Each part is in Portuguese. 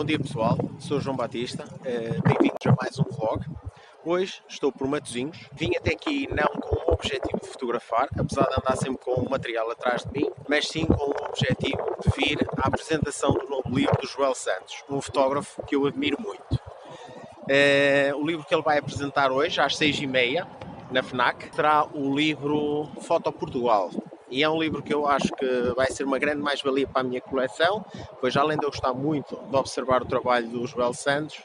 Bom dia pessoal, sou o João Batista, bem-vindos a mais um vlog. Hoje estou por Matosinhos, vim até aqui não com o objetivo de fotografar, apesar de andar sempre com o material atrás de mim, mas sim com o objetivo de vir à apresentação do novo livro do Joel Santos, um fotógrafo que eu admiro muito. O livro que ele vai apresentar hoje, às 6h30, na FNAC, será o livro Foto Portugal. E é um livro que eu acho que vai ser uma grande mais-valia para a minha coleção, pois além de eu gostar muito de observar o trabalho do Joel Santos,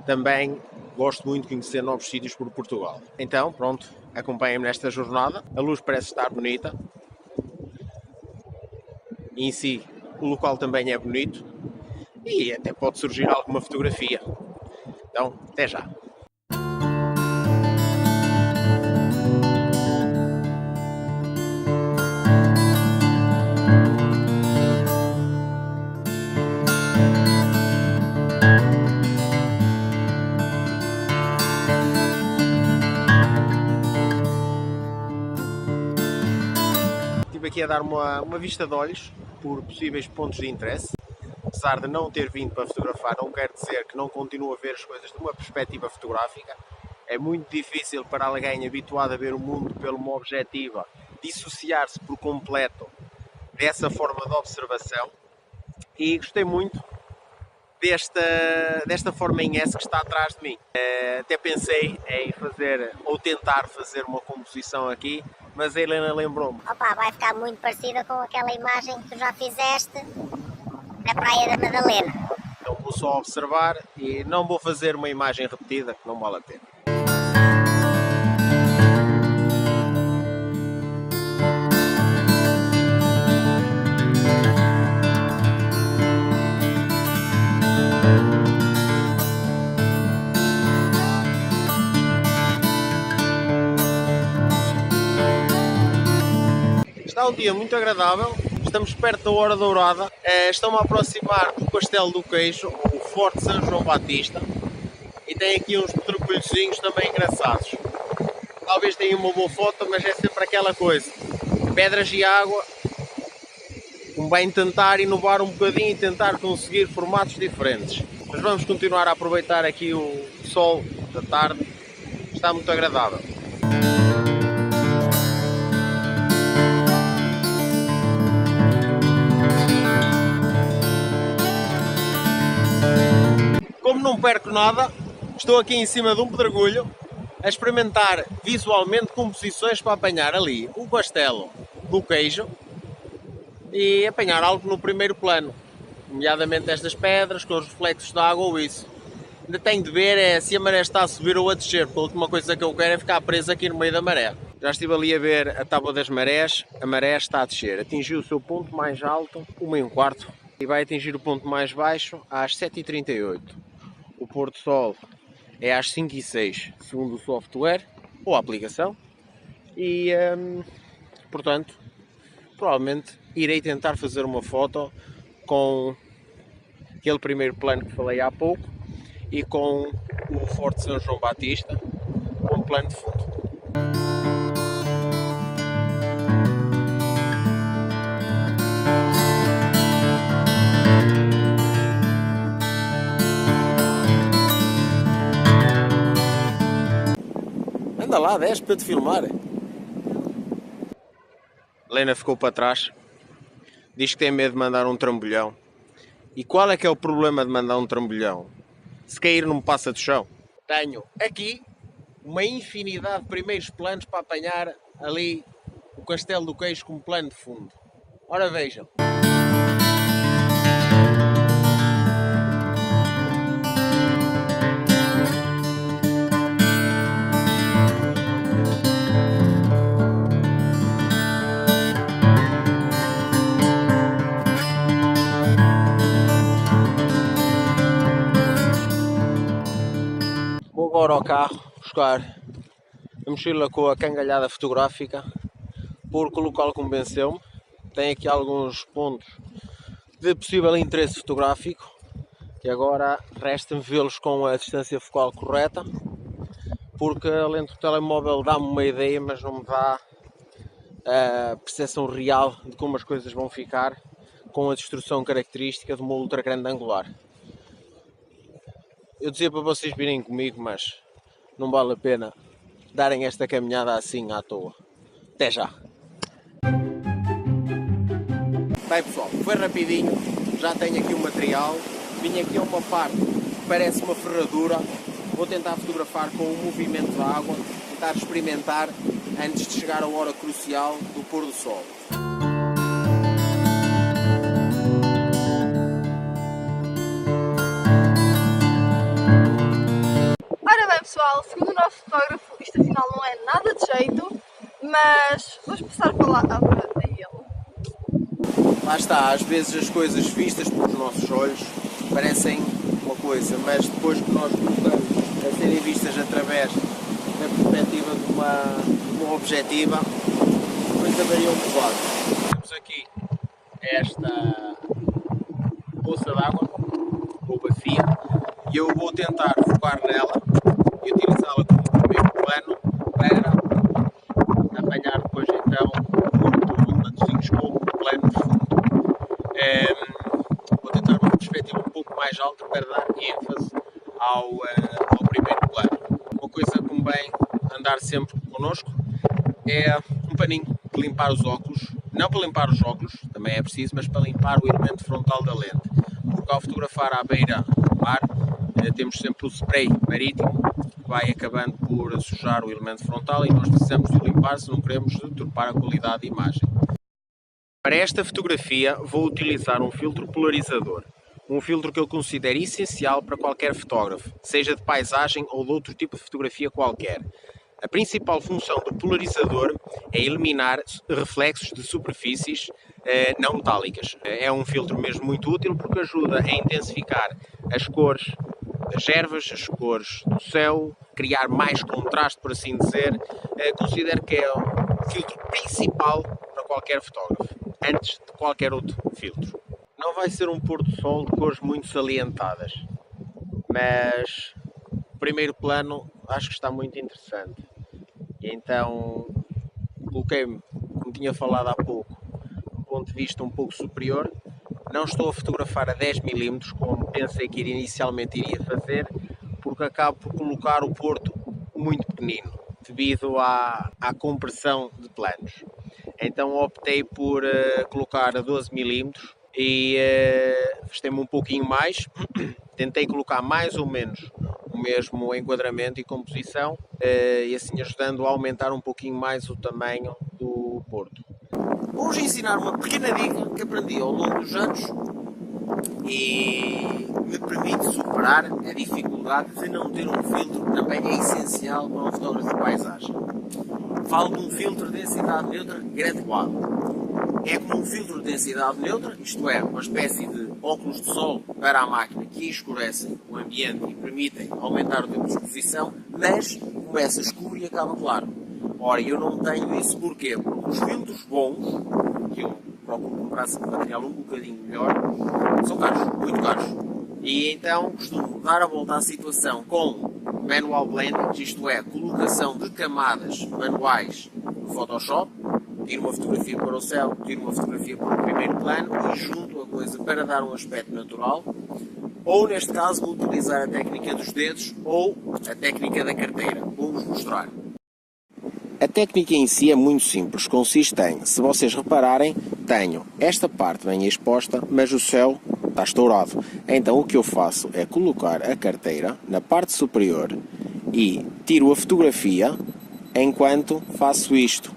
também gosto muito de conhecer novos sítios por Portugal. Então, pronto, acompanhem-me nesta jornada. A luz parece estar bonita. E em si, o local também é bonito. E até pode surgir alguma fotografia. Então, até já! Estive aqui a dar uma vista de olhos por possíveis pontos de interesse. Apesar de não ter vindo para fotografar, não quer dizer que não continuo a ver as coisas de uma perspectiva fotográfica. É muito difícil para alguém habituado a ver o mundo pela uma objetiva dissociar-se por completo dessa forma de observação. E gostei muito desta forma em S que está atrás de mim. Até pensei em fazer, ou tentar fazer uma composição aqui, mas a Helena lembrou-me. Opa, vai ficar muito parecida com aquela imagem que tu já fizeste na Praia da Madalena. Então vou só observar e não vou fazer uma imagem repetida, que não vale a pena. Está um dia muito agradável, estamos perto da hora dourada, estou-me a aproximar do Castelo do Queijo, o Forte São João Batista, e tem aqui uns pedregulhozinhos também engraçados. Talvez tenha uma boa foto, mas é sempre aquela coisa, pedras e água, vai tentar inovar um bocadinho e tentar conseguir formatos diferentes. Mas vamos continuar a aproveitar aqui o sol da tarde, está muito agradável. Como não perco nada, estou aqui em cima de um pedregulho a experimentar visualmente composições para apanhar ali o Castelo do Queijo e apanhar algo no primeiro plano, nomeadamente estas pedras com os reflexos da água ou isso. Ainda tenho de ver se a maré está a subir ou a descer, porque a última coisa que eu quero é ficar preso aqui no meio da maré. Já estive ali a ver a tábua das marés, a maré está a descer, atingiu o seu ponto mais alto, 1h15, e vai atingir o ponto mais baixo às 7h38. O pôr do sol é às 5h06, segundo o software ou a aplicação. E, portanto, provavelmente irei tentar fazer uma foto com aquele primeiro plano que falei há pouco e com o Forte São João Batista como plano de fundo. Anda lá, desce para te filmar. Helena ficou para trás. Diz que tem medo de mandar um trambolhão. E qual é que é o problema de mandar um trambolhão? Se cair não me passa do chão. Tenho aqui uma infinidade de primeiros planos para apanhar ali o Castelo do Queijo como plano de fundo. Ora vejam. Vou agora ao carro buscar a mochila com a cangalhada fotográfica, porque o local convenceu-me. Tem aqui alguns pontos de possível interesse fotográfico, que agora resta-me vê-los com a distância focal correta, porque a lente do telemóvel dá-me uma ideia, mas não me dá a percepção real de como as coisas vão ficar com a destruição característica de uma ultra grande angular. eu dizia para vocês virem comigo, mas não vale a pena darem esta caminhada assim à toa. Até já! Bem pessoal, foi rapidinho, já tenho aqui o material, vim aqui a uma parte que parece uma ferradura, vou tentar fotografar com o movimento da água, tentar experimentar antes de chegar a hora crucial do pôr do sol. Ora bem pessoal, segundo o nosso fotógrafo, isto afinal não é nada de jeito, mas vamos passar a palavra a ele. Lá está, às vezes as coisas vistas pelos nossos olhos parecem uma coisa, mas depois que nós colocamos a serem vistas através da perspectiva de uma objetiva, a coisa varia um bocado. Temos aqui esta poça d'água, ou bacia, e eu vou tentar focar nela e utilizá-la como primeiro plano para apanhar depois então o corpo dos matozinhos com o plano de fundo. Vou tentar uma perspectiva um pouco mais alta para dar ênfase ao primeiro plano. Uma coisa que convém andar sempre connosco é um paninho de limpar os óculos, não para limpar os óculos, também é preciso, mas para limpar o elemento frontal da lente, porque ao fotografar à beira do mar temos sempre o spray marítimo que vai acabando por sujar o elemento frontal e nós precisamos de limpar se não queremos deturpar a qualidade da imagem. Para esta fotografia vou utilizar um filtro polarizador, um filtro que eu considero essencial para qualquer fotógrafo, seja de paisagem ou de outro tipo de fotografia qualquer. A principal função do polarizador é eliminar reflexos de superfícies não metálicas. É um filtro mesmo muito útil porque ajuda a intensificar as cores das ervas, as cores do céu, criar mais contraste, por assim dizer. Considero que é o filtro principal para qualquer fotógrafo, antes de qualquer outro filtro. Não vai ser um pôr do sol de cores muito salientadas, mas o primeiro plano acho que está muito interessante. E então coloquei-me, como tinha falado há pouco, um ponto de vista um pouco superior. Não estou a fotografar a 10 mm como pensei que inicialmente iria fazer, porque acabo por colocar o porto muito pequenino, devido à compressão de planos. Então optei por colocar a 12 mm e afastei-me um pouquinho mais, tentei colocar mais ou menos o mesmo enquadramento e composição e assim ajudando a aumentar um pouquinho mais o tamanho do porto. Vou-vos ensinar uma pequena dica que aprendi ao longo dos anos e me permite superar a dificuldade de não ter um filtro que também é essencial para um fotógrafo de paisagem. Falo de um filtro de densidade neutra graduado. É como um filtro de densidade neutra, isto é, uma espécie de óculos de sol para a máquina que escurecem o ambiente e permitem aumentar o tempo de exposição, mas começa escuro e acaba claro. Ora, eu não tenho isso porquê? Porque os filtros bons, que eu procuro comprar sempre material um bocadinho melhor, são caros, muito caros. E então costumo dar a volta à situação com manual blending, isto é, colocação de camadas manuais no Photoshop. Tiro uma fotografia para o céu, tiro uma fotografia para o primeiro plano e junto a coisa para dar um aspecto natural. Ou neste caso vou utilizar a técnica dos dedos ou a técnica da carteira. Vou-vos mostrar. A técnica em si é muito simples, consiste em, se vocês repararem, tenho esta parte bem exposta, mas o céu está estourado. Então o que eu faço é colocar a carteira na parte superior e tiro a fotografia enquanto faço isto.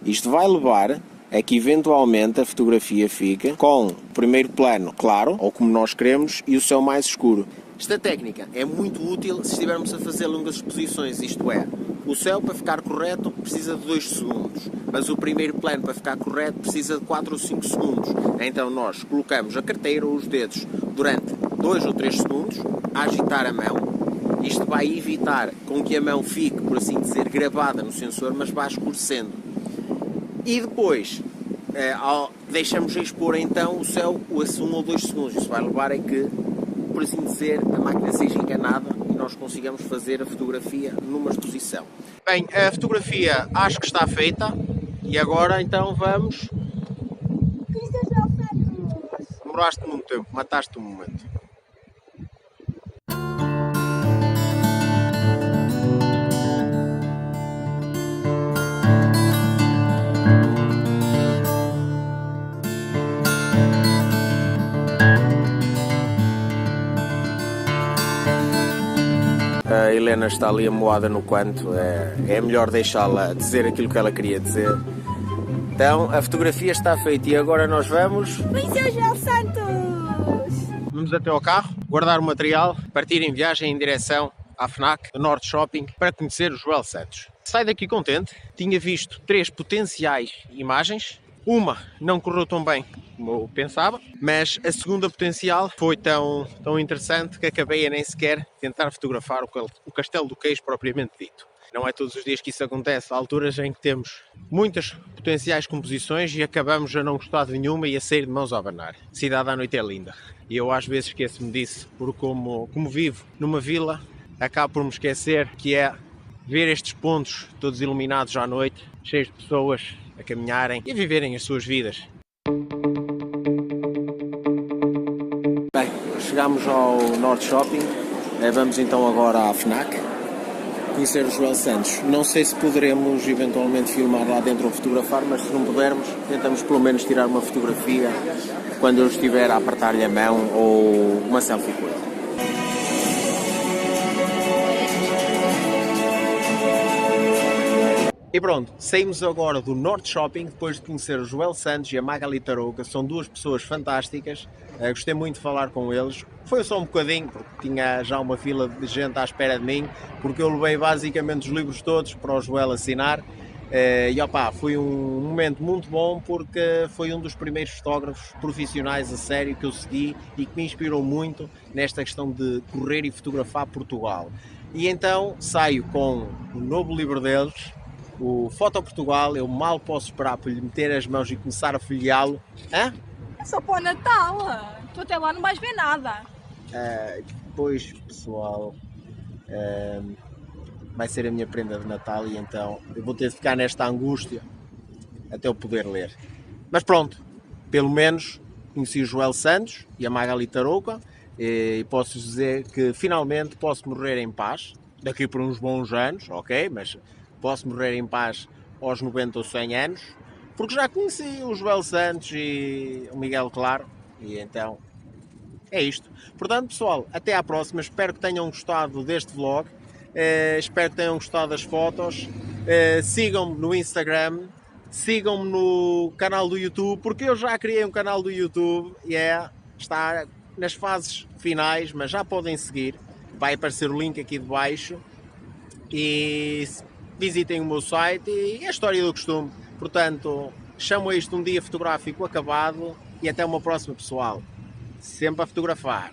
Isto vai levar a que eventualmente a fotografia fique com o primeiro plano claro, ou como nós queremos, e o céu mais escuro. Esta técnica é muito útil se estivermos a fazer longas exposições, isto é, o céu para ficar correto precisa de 2 segundos, mas o primeiro plano para ficar correto precisa de 4 ou 5 segundos. Então nós colocamos a carteira ou os dedos durante 2 ou 3 segundos a agitar a mão. Isto vai evitar com que a mão fique, por assim dizer, gravada no sensor, mas vai escurecendo. E depois deixamos expor então o céu a 1 ou 2 segundos. Isso vai levar a que, por assim dizer, a máquina seja enganada e nós consigamos fazer a fotografia numa exposição. Bem, a fotografia acho que está feita e agora então vamos... Demoraste muito tempo, mataste um momento. A Helena está ali amoada no canto, é melhor deixá-la dizer aquilo que ela queria dizer. Então, a fotografia está feita e agora nós vamos... Conhecer o Joel Santos! Vamos até ao carro, guardar o material, partir em viagem em direção à FNAC, do Norte Shopping, para conhecer o Joel Santos. Saio daqui contente, tinha visto 3 potenciais imagens, uma não correu tão bem como eu pensava, mas a segunda potencial foi tão interessante que acabei a nem sequer tentar fotografar o Castelo do Queijo propriamente dito. Não é todos os dias que isso acontece, há alturas em que temos muitas potenciais composições e acabamos a não gostar de nenhuma e a sair de mãos a abanar. Cidade à noite é linda e eu às vezes esqueço-me disso, porque como vivo numa vila, acabo por me esquecer que é ver estes pontos todos iluminados à noite, cheios de pessoas a caminharem e a viverem as suas vidas. Bem, chegamos ao Norte Shopping, vamos então agora à FNAC conhecer o Joel Santos. Não sei se poderemos eventualmente filmar lá dentro ou fotografar, mas se não pudermos, tentamos pelo menos tirar uma fotografia quando eu estiver a apertar-lhe a mão ou uma selfie com ele. E pronto, saímos agora do Norte Shopping depois de conhecer o Joel Santos e a Magali Tarouca. São duas pessoas fantásticas, gostei muito de falar com eles. Foi só um bocadinho, porque tinha já uma fila de gente à espera de mim, porque eu levei basicamente os livros todos para o Joel assinar. E opá, foi um momento muito bom, porque foi um dos primeiros fotógrafos profissionais a sério que eu segui e que me inspirou muito nesta questão de correr e fotografar Portugal. E então saio com o novo livro deles, o Foto Portugal. Eu mal posso esperar para lhe meter as mãos e começar a folheá-lo. É só para o Natal, tu até lá não vais ver nada. Pois, pessoal, vai ser a minha prenda de Natal e então eu vou ter de ficar nesta angústia até eu poder ler. Mas pronto, pelo menos conheci o Joel Santos e a Magali Tarouca e posso dizer que finalmente posso morrer em paz, daqui por uns bons anos, ok? Mas posso morrer em paz aos 90 ou 100 anos, porque já conheci o Joel Santos e o Miguel Claro, e então é isto. Portanto, pessoal, até à próxima. Espero que tenham gostado deste vlog, espero que tenham gostado das fotos. Sigam-me no Instagram, sigam-me no canal do YouTube, porque eu já criei um canal do YouTube e está nas fases finais, mas já podem seguir. Vai aparecer o link aqui de baixo e visitem o meu site e a história do costume. Portanto, chamo isto um dia fotográfico acabado e até uma próxima, pessoal. Sempre a fotografar.